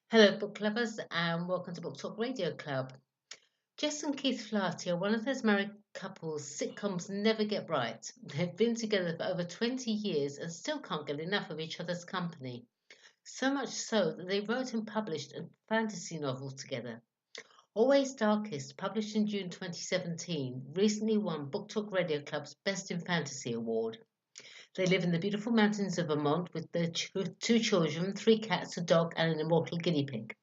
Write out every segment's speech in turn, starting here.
Hello, book lovers, and welcome to Book Talk Radio Club. Jess and Keith Flaherty are one of those married couples sitcoms never get right. They've been together for over 20 years and still can't get enough of each other's company. So much so that they wrote and published a fantasy novel together. Always Darkest, published in June 2017, recently won Book Talk Radio Club's Best in Fantasy Award. They live in the beautiful mountains of Vermont with their two children, three cats, a dog, and an immortal guinea pig.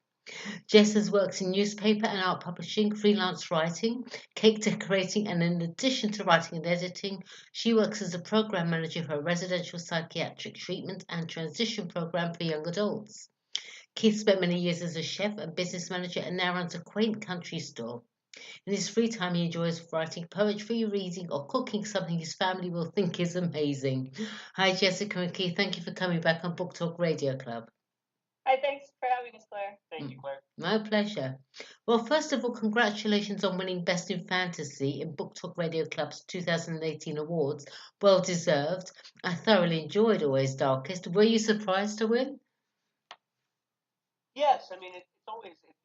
Jess has worked in newspaper and art publishing, freelance writing, cake decorating, and in addition to writing and editing, she works as a program manager for a residential psychiatric treatment and transition program for young adults. Keith spent many years as a chef and business manager and now runs a quaint country store. In his free time, he enjoys writing poetry, reading, or cooking something his family will think is amazing. Hi, Jessica and Keith. Thank you for coming back on Book Talk Radio Club. Hi, thanks for having us, Claire. Thank you, Claire. My pleasure. Well, first of all, congratulations on winning Best in Fantasy in Book Talk Radio Club's 2018 awards. Well deserved. I thoroughly enjoyed Always Darkest. Were you surprised to win? Yes, I mean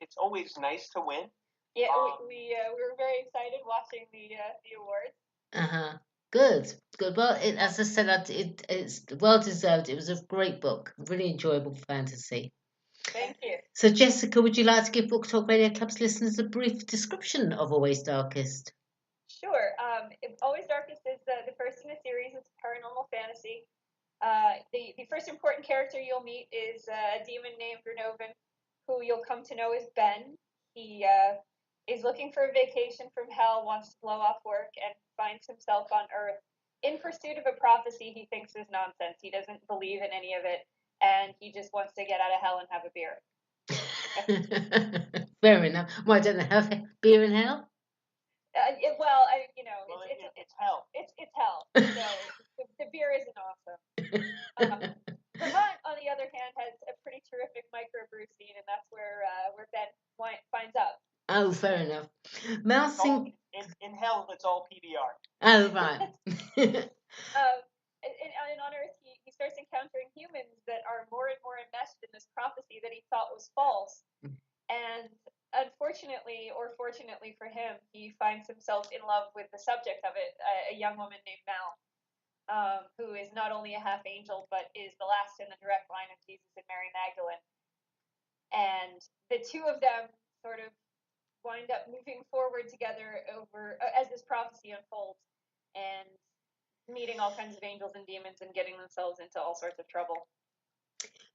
it's always nice to win. Yeah, we were very excited watching the awards. Good. Well, as I said, it's well deserved. It was a great book, really enjoyable fantasy. Thank you. So, Jessica, would you like to give Book Talk Radio Club's listeners a brief description of Always Darkest? Sure. Always Darkest is the first in a series. It's paranormal fantasy. The first important character you'll meet is a demon named Renovan, who you'll come to know as Ben. He is looking for a vacation from hell, wants to blow off work, and finds himself on Earth in pursuit of a prophecy he thinks is nonsense. He doesn't believe in any of it, and he just wants to get out of hell and have a beer. Fair enough. Why don't they have beer in hell? It's hell. It's hell. So the beer isn't awesome. Vermont, on the other hand, has a pretty terrific microbrew scene, and that's where Ben finds out. Oh, fair enough. In hell, it's all PBR. Oh, right. And on Earth, he starts encountering humans that are more and more enmeshed in this prophecy that he thought was false. And unfortunately, or fortunately for him, he finds himself in love with the subject of it, a young woman named Mal, who is not only a half angel, but is the last in the direct line of Jesus and Mary Magdalene. And the two of them sort of wind up moving forward together as this prophecy unfolds, and meeting all kinds of angels and demons and getting themselves into all sorts of trouble.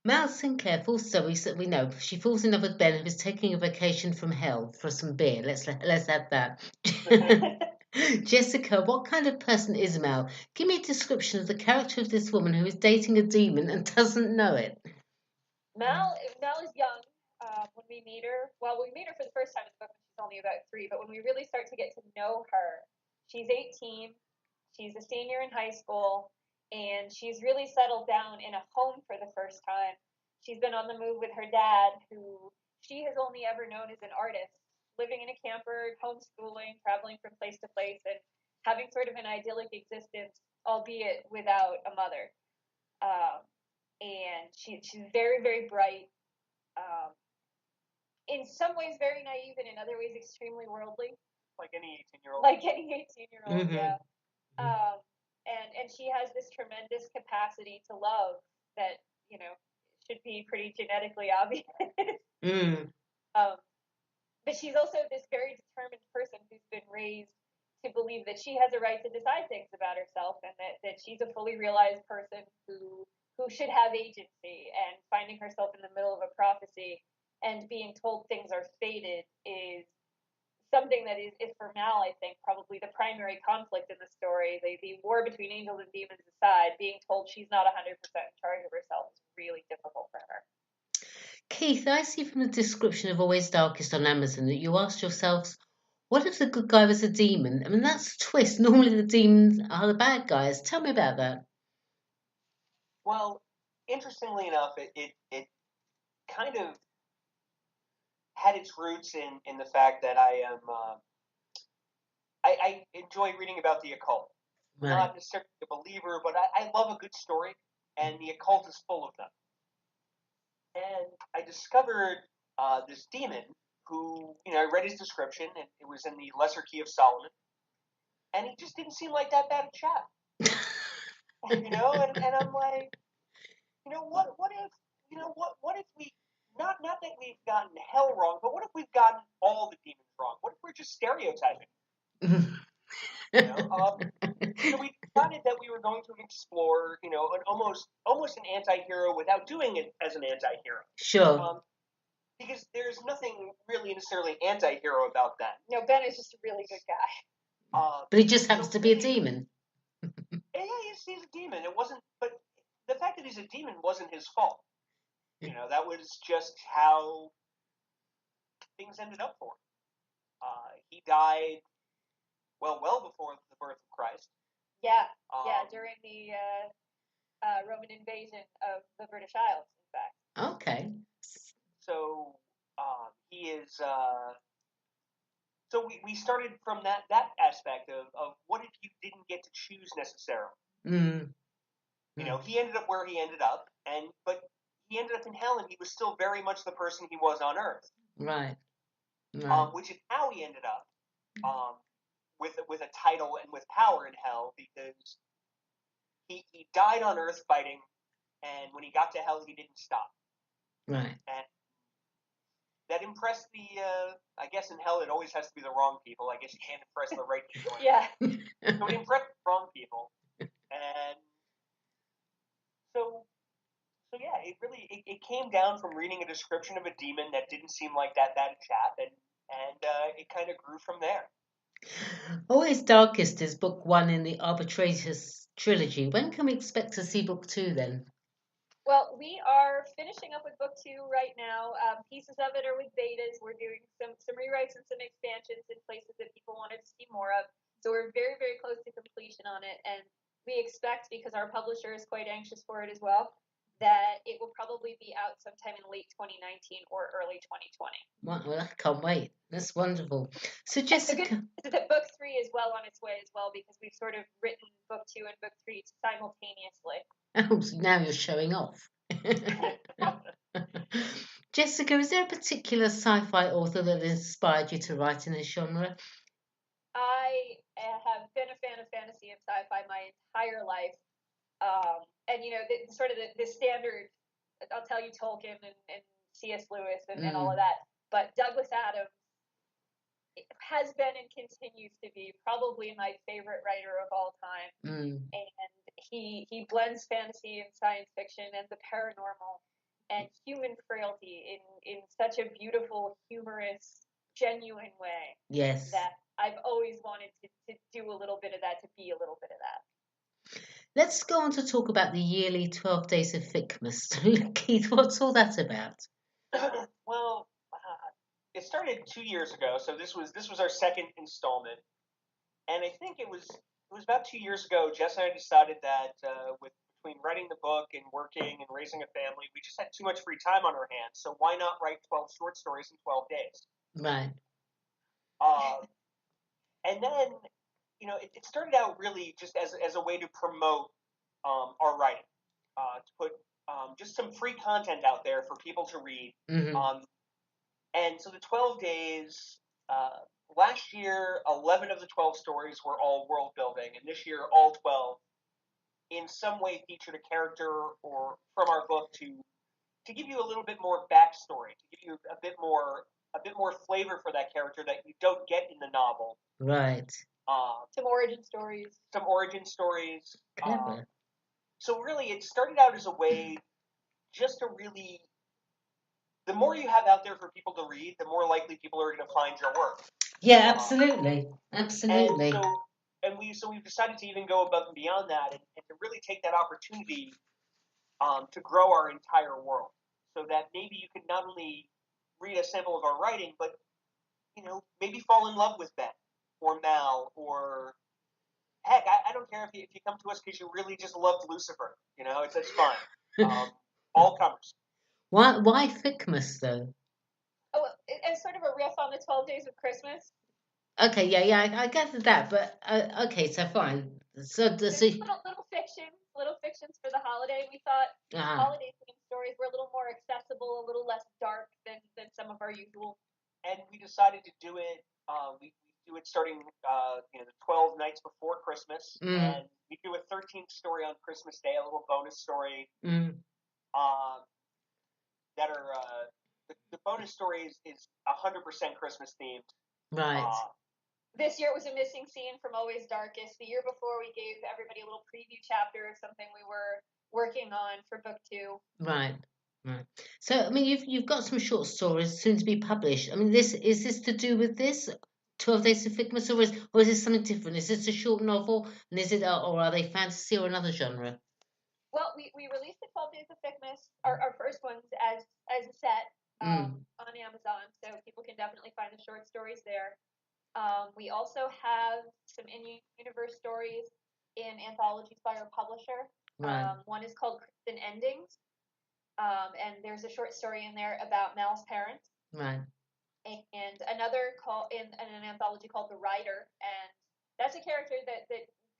Mal Sinclair falls, so we know she falls in love with Ben, who is taking a vacation from hell for some beer. Let's add that. Jessica, what kind of person is Mal? Give me a description of the character of this woman who is dating a demon and doesn't know it. Mal is young. When we meet her for the first time in the book when she's only about 3, but when we really start to get to know her, she's 18, she's a senior in high school, and she's really settled down in a home for the first time. She's been on the move with her dad, who she has only ever known as an artist, living in a camper, homeschooling, traveling from place to place, and having sort of an idyllic existence, albeit without a mother. And she's very, very bright. In some ways very naive, and in other ways extremely worldly. Like any 18-year-old. Mm-hmm. Yeah. And she has this tremendous capacity to love that, should be pretty genetically obvious. But she's also this very determined person who's been raised to believe that she has a right to decide things about herself, and that she's a fully realized person who should have agency, and finding herself in the middle of a prophecy and being told things are fated is something that is for Mal, I think, probably the primary conflict in the story. The war between angels and demons aside, being told she's not 100% in charge of herself is really difficult for her. Keith, I see from the description of Always Darkest on Amazon that you asked yourselves, what if the good guy was a demon? I mean, that's a twist. Normally the demons are the bad guys. Tell me about that. Well, interestingly enough, it kind of had its roots in the fact that I enjoy reading about the occult. Right. Not necessarily a believer, but I love a good story, and the occult is full of them. And I discovered this demon who, I read his description, and it was in the Lesser Key of Solomon, and he just didn't seem like that bad a chap. And I'm like, what if, what if we, not that we've gotten hell wrong, but what if we've gotten all the demons wrong? What if we're just stereotyping? So we decided that we were going to explore, an almost an anti-hero without doing it as an anti-hero. Sure. Because there's nothing really necessarily anti-hero about that. No, Ben is just a really good guy. But he just happens to be a demon. Yeah, he's a demon. It wasn't, but the fact that he's a demon wasn't his fault. That was just how things ended up for him. He died, well before the birth of Christ. Yeah, during the Roman invasion of the British Isles, in fact. Okay. So he is. So we started from that aspect of what if you didn't get to choose necessarily. He ended up where he ended up, but he ended up in hell, and he was still very much the person he was on Earth. Right. Which is how he ended up with a title and with power in hell, because he died on Earth fighting, and when he got to hell, he didn't stop. Right. And that impressed I guess in hell it always has to be the wrong people. I guess you can't impress the right people. Yeah. So it impressed the wrong people. And so yeah, it came down from reading a description of a demon that didn't seem like that bad a chap, and it kind of grew from there. AlwaysDarkest is book 1 in the Arbitratus trilogy. When can we expect to see book 2 then? Well, we are finishing up with book 2 right now. Pieces of it are with betas. We're doing some rewrites and some expansions in places that people wanted to see more of. So we're very, very close to completion on it. And we expect, because our publisher is quite anxious for it as well, that it will probably be out sometime in late 2019 or early 2020. Well, I can't wait. That's wonderful. So Jessica... The book 3 is well on its way as well, because we've sort of written book 2 and book 3 simultaneously. Oh, so now you're showing off. Jessica, is there a particular sci-fi author that inspired you to write in this genre? I have been a fan of fantasy and sci-fi my entire life. And the standard, I'll tell you, Tolkien and C.S. Lewis and all of that. But Douglas Adams has been and continues to be probably my favorite writer of all time. And he blends fantasy and science fiction and the paranormal and human frailty in such a beautiful, humorous, genuine way. Yes. That I've always wanted to do a little bit of that, to be a little bit of that. Let's go on to talk about the yearly 12 Days of Thickness. Keith, what's all that about? Well, it started 2 years ago, so this was our second installment, and I think it was about 2 years ago. Jess and I decided that between writing the book and working and raising a family, we just had too much free time on our hands. So why not write 12 short stories in 12 days? Right. And then, it started out really just as a way to promote our writing, to put just some free content out there for people to read. And so the 12 days, last year, 11 of the 12 stories were all world building, and this year, all 12 in some way featured a character or from our book to give you a little bit more backstory, to give you a bit more flavor for that character that you don't get in the novel. Right. Some origin stories. Clever. So really, it started out as a way just to really, the more you have out there for people to read, the more likely people are going to find your work. Yeah, absolutely. Absolutely. And we've decided to even go above and beyond that, and to really take that opportunity to grow our entire world, so that maybe you could not only read a sample of our writing, but maybe fall in love with Ben or Mal, or heck, I don't care if you come to us because you really just loved Lucifer. It's fine. All comers. Why Thickness though? Oh, as sort of a riff on the 12 Days of Christmas. Okay, yeah, I gathered that, but okay, so fine. So little fictions for the holiday. We thought holiday themed stories were a little more accessible, a little less dark than some some of our usual. And we decided to do it. We do it starting, the 12 nights before Christmas, and we do a 13th story on Christmas Day, a little bonus story. That are the bonus story is 100% Christmas themed. Right. This year it was a missing scene from Always Darkest. The year before we gave everybody a little preview chapter of something we were working on for book 2. Right. Right. So, I mean, you've got some short stories soon to be published. I mean, is this to do with this 12 Days of Figmas, or is this something different? Is this a short novel, and is it, or are they fantasy or another genre? Well, we released the 12 Days of Figmas, our first ones, as a set on Amazon, so people can definitely find the short stories there. We also have some in-universe stories in anthologies by our publisher. Right. One is called Crimson Endings, and there's a short story in there about Mal's parents. Right. And another in an anthology called The Rider, and that's a character that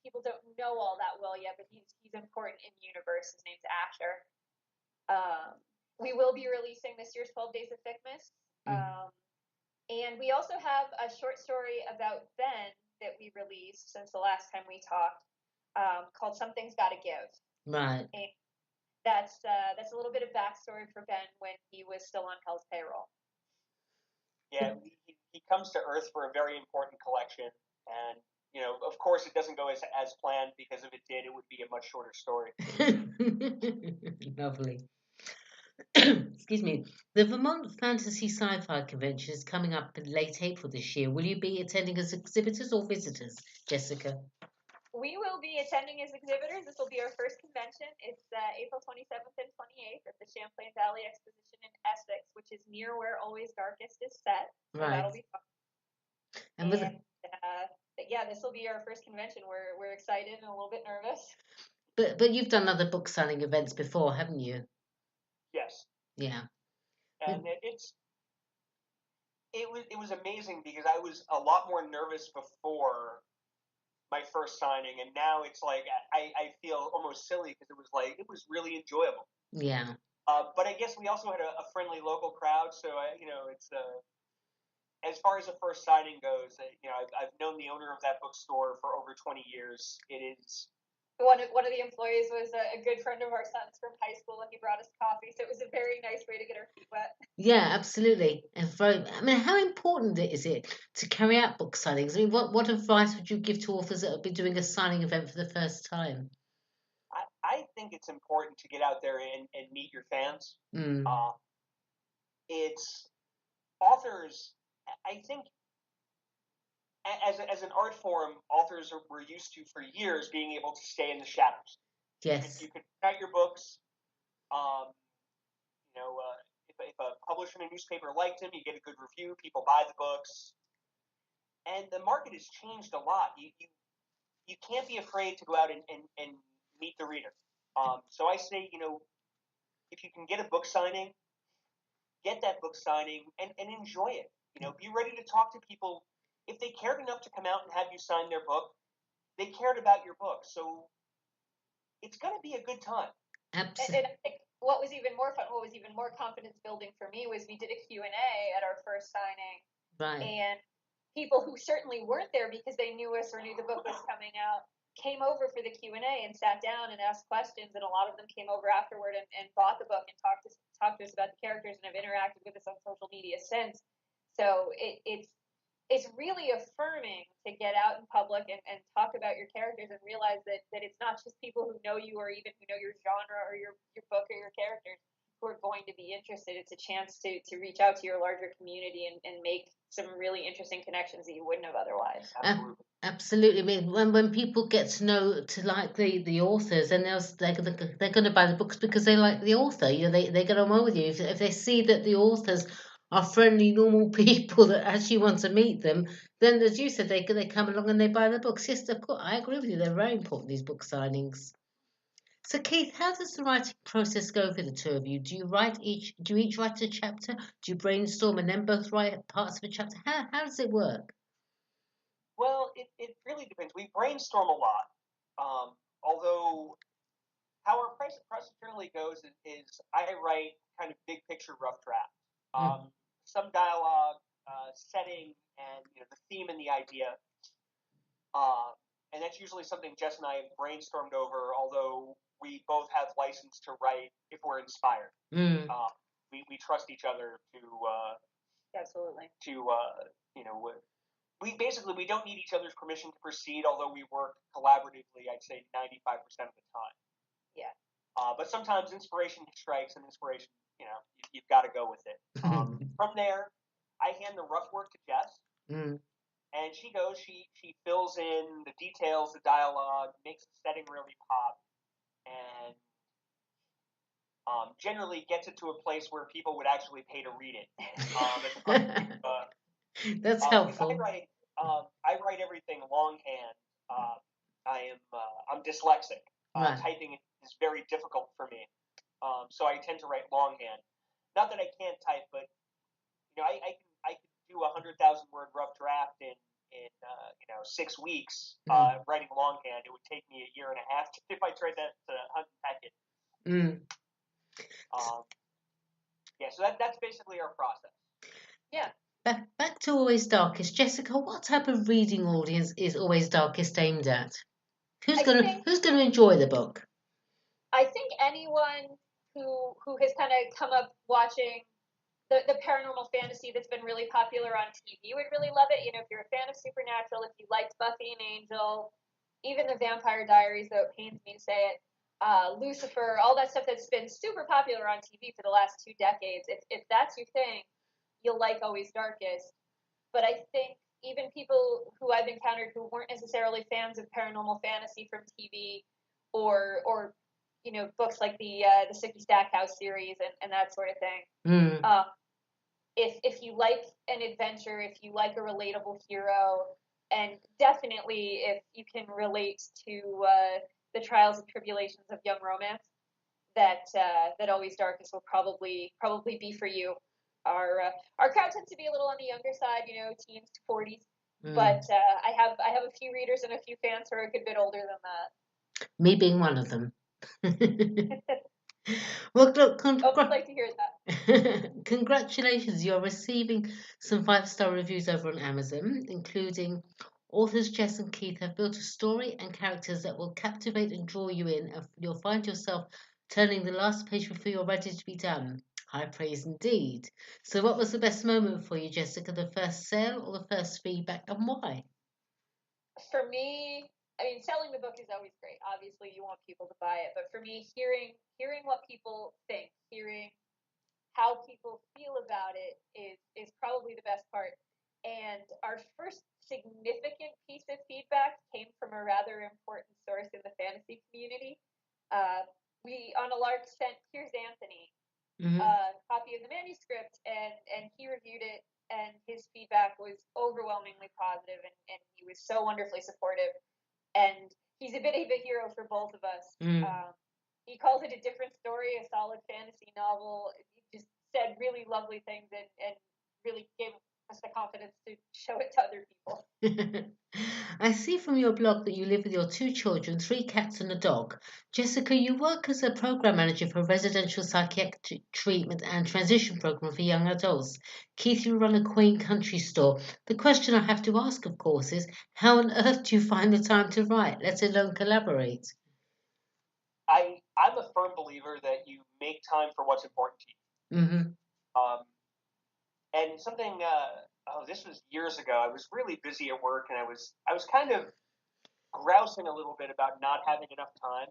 people don't know all that well yet, but he's important in the universe. His name's Asher. We will be releasing this year's 12 Days of Figmas. And we also have a short story about Ben that we released since the last time we talked, called Something's Gotta Give. Right. And that's a little bit of backstory for Ben when he was still on Hell's payroll. Yeah, he comes to Earth for a very important collection, and of course, it doesn't go as planned, because if it did, it would be a much shorter story. Lovely. Excuse me. The Vermont Fantasy Sci-Fi Convention is coming up in late April this year. Will you be attending as exhibitors or visitors, Jessica? We will be attending as exhibitors. This will be our first convention. It's April 27th and 28th at the Champlain Valley Exposition in Essex, which is near where Always Darkest is set. So right. That'll be fun. And yeah, this will be our first convention. We're excited and a little bit nervous. But you've done other book signing events before, haven't you? Yes. Yeah. And it was amazing, because I was a lot more nervous before my first signing, and now it's like I feel almost silly, because it was really enjoyable. Yeah. But I guess we also had a friendly local crowd, so it's as far as the first signing goes, I've known the owner of that bookstore for over 20 years. It is. One of the employees was a good friend of our son's from high school, and he brought us coffee, so it was a very nice way to get our feet wet. Yeah, absolutely. And how important is it to carry out book signings? I mean, what advice would you give to authors that have been doing a signing event for the first time? I think it's important to get out there and meet your fans. It's authors. I think as an art form, authors were used to for years being able to stay in the shadows. Yes. You could write your books. If a publisher in a newspaper liked him, you get a good review. People buy the books, and the market has changed a lot. You can't be afraid to go out and meet the reader. So I say, if you can get a book signing, get that book signing and enjoy it. Be ready to talk to people. If they cared enough to come out and have you sign their book, they cared about your book. So it's going to be a good time. Absolutely. And I think what was even more fun, what was even more confidence building for me, was we did a Q&A at our first signing. Right. And people who certainly weren't there because they knew us or knew the book was coming out came over for the Q&A and sat down and asked questions, and a lot of them came over afterward and bought the book and talked to us about the characters and have interacted with us on social media since. So it's really affirming to get out in public and talk about your characters and realize that it's not just people who know you or even who know your genre or your book or your characters who are going to be interested. It's a chance to reach out to your larger community and make some really interesting connections that you wouldn't have otherwise. Absolutely. I mean, when people get to know like the authors, and they're going to buy the books because they like the author. They get on well with you. If they see that the authors are friendly, normal people that actually want to meet them, then, as you said, they come along and they buy the books. Yes, of course, I agree with you. They're very important, these book signings. So, Keith, how does the writing process go for the two of you? Do you each write a chapter? Do you brainstorm and then both write parts of a chapter? How does it work? Well, it really depends. We brainstorm a lot. Although how our process generally goes is I write kind of big picture rough draft. some dialogue, setting, and the theme and the idea. And that's usually something Jess and I have brainstormed over, although we both have license to write if we're inspired. We trust each other to absolutely we don't need each other's permission to proceed, although we work collaboratively, I'd say 95% of the time. Yeah. But sometimes inspiration strikes, and inspiration, you've got to go with it. From there, I hand the rough work to Jess, and she goes, she fills in the details, the dialogue, makes the setting really pop, and generally gets it to a place where people would actually pay to read it. That's helpful. I write everything longhand. I'm dyslexic. Right. Typing is very difficult for me. So I tend to write longhand. Not that I can't type, but I can do 100,000 word rough draft in 6 weeks. Writing longhand, it would take me a year and a half if I tried to unpack it. So that's basically our process. Yeah. Back to Always Darkest. Jessica, what type of reading audience is Always Darkest aimed at? Who's gonna enjoy the book? I think anyone who has kind of come up watching the paranormal fantasy that's been really popular on TV would really love it. If you're a fan of Supernatural, if you liked Buffy and Angel, even the Vampire Diaries, though it pains me to say it, Lucifer, all that stuff that's been super popular on TV for the last 2 decades. If that's your thing, you'll like Always Darkest. But I think even people who I've encountered who weren't necessarily fans of paranormal fantasy from TV or books like the Sookie Stackhouse series and that sort of thing. If you like an adventure, if you like a relatable hero, and definitely if you can relate to the trials and tribulations of young romance, that Always Darkest will probably be for you. Our crowd tends to be a little on the younger side, teens to 40s. But I have a few readers and a few fans who are a good bit older than that. Me being one of them. Well, look, I'd like to hear that. Congratulations, you're receiving some 5-star reviews over on Amazon, including authors Jess and Keith have built a story and characters that will captivate and draw you in, and you'll find yourself turning the last page before you're ready to be done. High praise indeed. So what was the best moment for you, Jessica? The first sale or the first feedback, and why? For me, selling the book is always great. Obviously, you want people to buy it. But for me, hearing what people think, hearing how people feel about it is probably the best part. And our first significant piece of feedback came from a rather important source in the fantasy community. We, on a lark, sent Here's Anthony a copy of the manuscript, and he reviewed it, and his feedback was overwhelmingly positive, and he was so wonderfully supportive. And he's a bit of a hero for both of us. He calls it a different story, a solid fantasy novel. He just said really lovely things and really gave us the confidence to show it to other people. I see from your blog that you live with your 2 children, 3 cats and a dog. Jessica, you work as a program manager for a residential psychiatric treatment and transition program for young adults. Keith, you run a Queen Country store. The question I have to ask, of course, is how on earth do you find the time to write, let alone collaborate? I'm a firm believer that you make time for what's important to you. And something, this was years ago. I was really busy at work, and I was kind of grousing a little bit about not having enough time.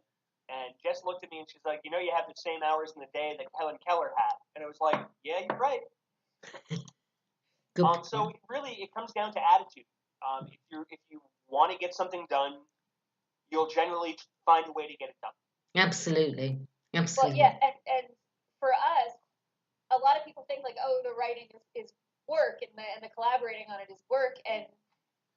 And Jess looked at me and she's like, you have the same hours in the day that Helen Keller had. And I was like, yeah, you're right. So it comes down to attitude. If you want to get something done, you'll generally find a way to get it done. Absolutely. Well, yeah, and for us, a lot of people think like, oh, the writing is work, and the collaborating on it is work, and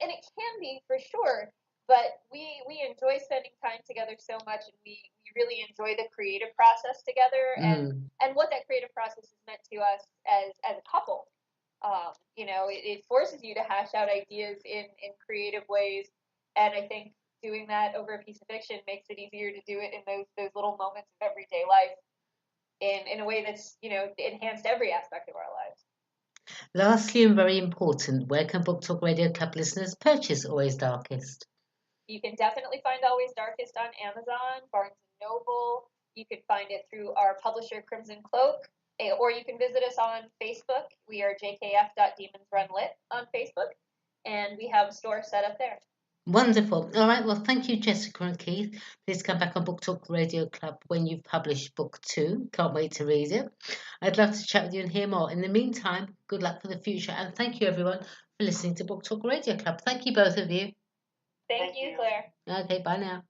it can be for sure. But we enjoy spending time together so much, and we really enjoy the creative process together, and what that creative process has meant to us as a couple. It forces you to hash out ideas in creative ways, and I think doing that over a piece of fiction makes it easier to do it in those little moments of everyday life in a way that's enhanced every aspect of our lives. Lastly, and very important, where can Book Talk Radio Club listeners purchase Always Darkest? You can definitely find Always Darkest on Amazon, Barnes & Noble. You can find it through our publisher, Crimson Cloak, or you can visit us on Facebook. We are jkf.demonsrunlit on Facebook, and we have a store set up there. Wonderful. All right. Well, thank you, Jessica and Keith. Please come back on Book Talk Radio Club when you've published book 2. Can't wait to read it. I'd love to chat with you and hear more. In the meantime, good luck for the future. And thank you, everyone, for listening to Book Talk Radio Club. Thank you, both of you. Thank you, Claire. Okay, bye now.